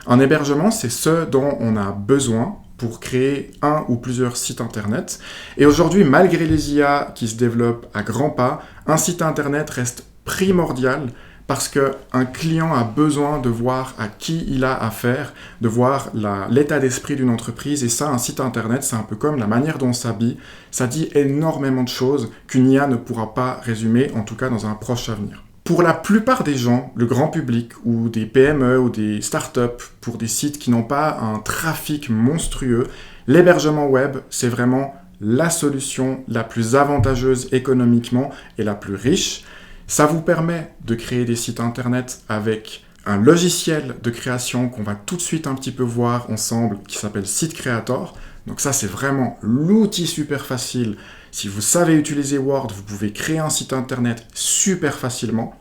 Un hébergement, c'est ce dont on a besoin pour créer un ou plusieurs sites internet. Et aujourd'hui, malgré les IA qui se développent à grands pas, un site internet reste primordial parce qu'un client a besoin de voir à qui il a affaire, de voir l'état d'esprit d'une entreprise. Et ça, un site internet, c'est un peu comme la manière dont on s'habille. Ça dit énormément de choses qu'une IA ne pourra pas résumer, en tout cas dans un proche avenir. Pour la plupart des gens, le grand public ou des PME ou des startups, pour des sites qui n'ont pas un trafic monstrueux, l'hébergement web, c'est vraiment la solution la plus avantageuse économiquement et la plus riche. Ça vous permet de créer des sites internet avec un logiciel de création qu'on va tout de suite un petit peu voir ensemble qui s'appelle SiteCreator. Donc ça, c'est vraiment l'outil super facile. Si vous savez utiliser Word, vous pouvez créer un site internet super facilement.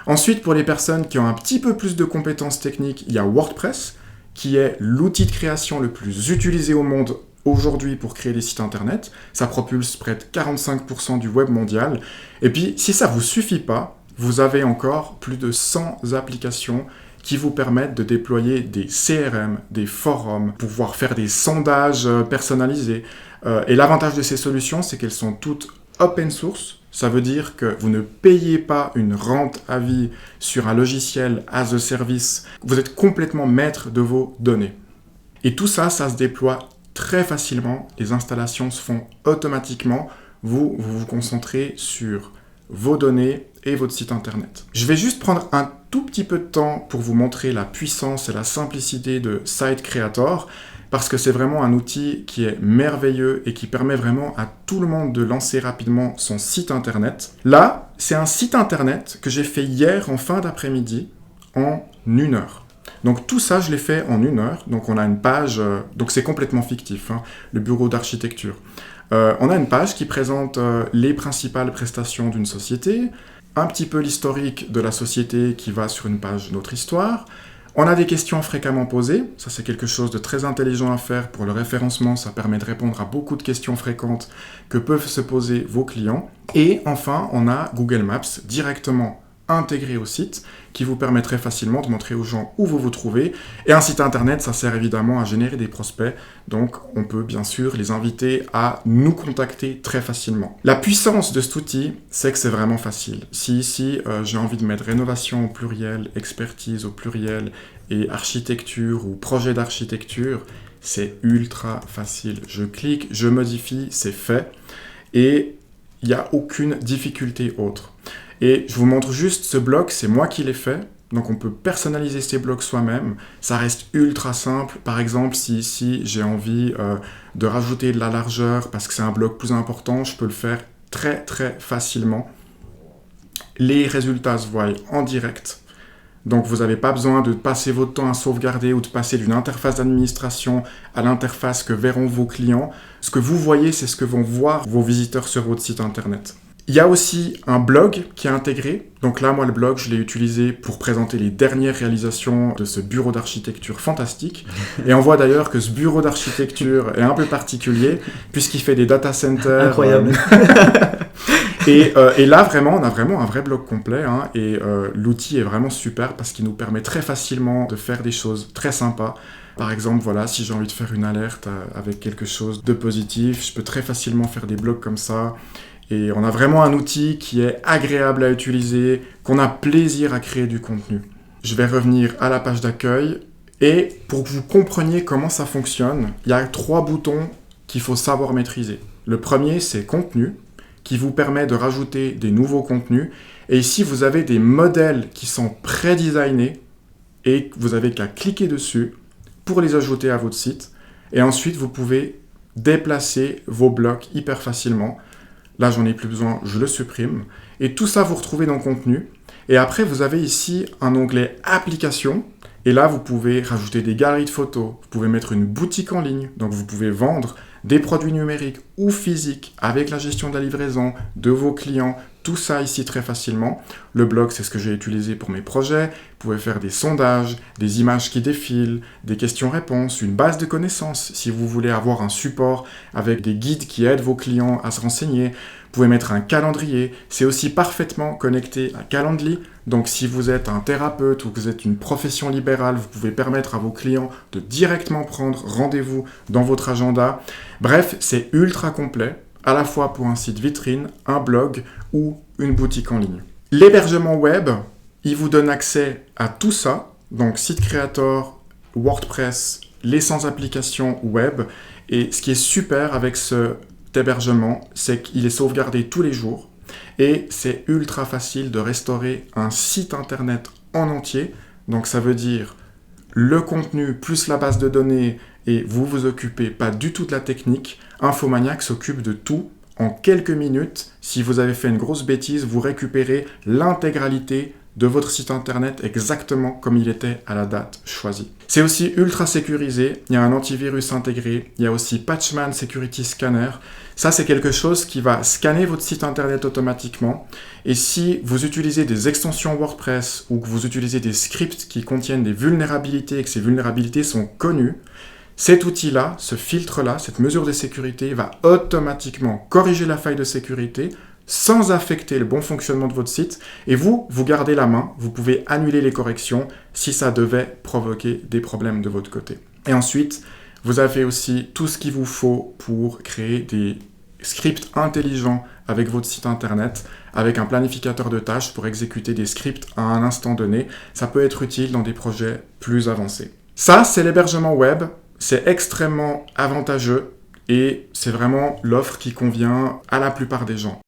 Ensuite, pour les personnes qui ont un petit peu plus de compétences techniques, il y a WordPress, qui est l'outil de création le plus utilisé au monde aujourd'hui pour créer des sites internet. Ça propulse près de 45% du web mondial. Et puis, si ça ne vous suffit pas, vous avez encore plus de 100 applications qui vous permettent de déployer des CRM, des forums, pouvoir faire des sondages personnalisés. Et l'avantage de ces solutions, c'est qu'elles sont toutes open source. Ça veut dire que vous ne payez pas une rente à vie sur un logiciel as a service. Vous êtes complètement maître de vos données. Et tout ça, ça se déploie très facilement. Les installations se font automatiquement. Vous vous concentrez sur vos données et votre site internet. Je vais juste prendre un tout petit peu de temps pour vous montrer la puissance et la simplicité de SiteCreator parce que c'est vraiment un outil qui est merveilleux et qui permet vraiment à tout le monde de lancer rapidement son site internet. Là, c'est un site internet que j'ai fait hier en fin d'après-midi en 1 heure. Donc tout ça, je l'ai fait en 1 heure. Donc on a une page, donc c'est complètement fictif, le bureau d'architecture. On a une page qui présente les principales prestations d'une société, un petit peu l'historique de la société qui va sur une page Notre Histoire. On a des questions fréquemment posées, ça c'est quelque chose de très intelligent à faire pour le référencement, ça permet de répondre à beaucoup de questions fréquentes que peuvent se poser vos clients. Et enfin, on a Google Maps directement intégré au site qui vous permet très facilement de montrer aux gens où vous vous trouvez. Et un site internet, ça sert évidemment à générer des prospects, donc on peut bien sûr les inviter à nous contacter très facilement. La puissance de cet outil, c'est que c'est vraiment facile. Si ici, j'ai envie de mettre rénovation au pluriel, expertise au pluriel et architecture ou projet d'architecture, c'est ultra facile. Je clique, je modifie, c'est fait et il n'y a aucune difficulté autre. Et je vous montre juste ce bloc, c'est moi qui l'ai fait. Donc on peut personnaliser ces blocs soi-même. Ça reste ultra simple. Par exemple, si ici j'ai envie de rajouter de la largeur parce que c'est un bloc plus important, je peux le faire très très facilement. Les résultats se voient en direct. Donc vous n'avez pas besoin de passer votre temps à sauvegarder ou de passer d'une interface d'administration à l'interface que verront vos clients. Ce que vous voyez, c'est ce que vont voir vos visiteurs sur votre site internet. Il y a aussi un blog qui est intégré. Donc là, moi, le blog, je l'ai utilisé pour présenter les dernières réalisations de ce bureau d'architecture fantastique. Et on voit d'ailleurs que ce bureau d'architecture est un peu particulier puisqu'il fait des data centers. Incroyable. Et là, vraiment, on a vraiment un vrai blog complet. Et l'outil est vraiment super parce qu'il nous permet très facilement de faire des choses très sympas. Par exemple, voilà, si j'ai envie de faire une alerte avec quelque chose de positif, je peux très facilement faire des blogs comme ça. Et on a vraiment un outil qui est agréable à utiliser, qu'on a plaisir à créer du contenu. Je vais revenir à la page d'accueil. Et pour que vous compreniez comment ça fonctionne, il y a 3 boutons qu'il faut savoir maîtriser. Le premier, c'est contenu, qui vous permet de rajouter des nouveaux contenus. Et ici, vous avez des modèles qui sont pré-designés et vous avez qu'à cliquer dessus pour les ajouter à votre site. Et ensuite, vous pouvez déplacer vos blocs hyper facilement. Là, j'en ai plus besoin, je le supprime. Et tout ça, vous retrouvez dans Contenu. Et après, vous avez ici un onglet Applications. Et là, vous pouvez rajouter des galeries de photos. Vous pouvez mettre une boutique en ligne. Donc, vous pouvez vendre des produits numériques ou physiques avec la gestion de la livraison de vos clients. Tout ça ici très facilement. Le blog, c'est ce que j'ai utilisé pour mes projets. Vous pouvez faire des sondages, des images qui défilent, des questions-réponses, une base de connaissances. Si vous voulez avoir un support avec des guides qui aident vos clients à se renseigner, vous pouvez mettre un calendrier. C'est aussi parfaitement connecté à Calendly, Donc si vous êtes un thérapeute ou que vous êtes une profession libérale, vous pouvez permettre à vos clients de directement prendre rendez-vous dans votre agenda. Bref, c'est ultra complet, à la fois pour un site vitrine, un blog ou une boutique en ligne. L'hébergement web, il vous donne accès à tout ça, donc site creator, WordPress, les sans application web. Et ce qui est super avec cet hébergement, c'est qu'il est sauvegardé tous les jours et c'est ultra facile de restaurer un site internet en entier. Donc ça veut dire le contenu plus la base de données et vous vous occupez pas du tout de la technique. Infomaniac s'occupe de tout. En quelques minutes, si vous avez fait une grosse bêtise, vous récupérez l'intégralité de votre site internet exactement comme il était à la date choisie. C'est aussi ultra sécurisé, il y a un antivirus intégré, il y a aussi Patchman Security Scanner. Ça, c'est quelque chose qui va scanner votre site internet automatiquement. Et si vous utilisez des extensions WordPress ou que vous utilisez des scripts qui contiennent des vulnérabilités et que ces vulnérabilités sont connues, cet outil-là, ce filtre-là, cette mesure de sécurité va automatiquement corriger la faille de sécurité sans affecter le bon fonctionnement de votre site. Et vous gardez la main, vous pouvez annuler les corrections si ça devait provoquer des problèmes de votre côté. Et ensuite, vous avez aussi tout ce qu'il vous faut pour créer des scripts intelligents avec votre site internet, avec un planificateur de tâches pour exécuter des scripts à un instant donné. Ça peut être utile dans des projets plus avancés. Ça, c'est l'hébergement web. C'est extrêmement avantageux et c'est vraiment l'offre qui convient à la plupart des gens.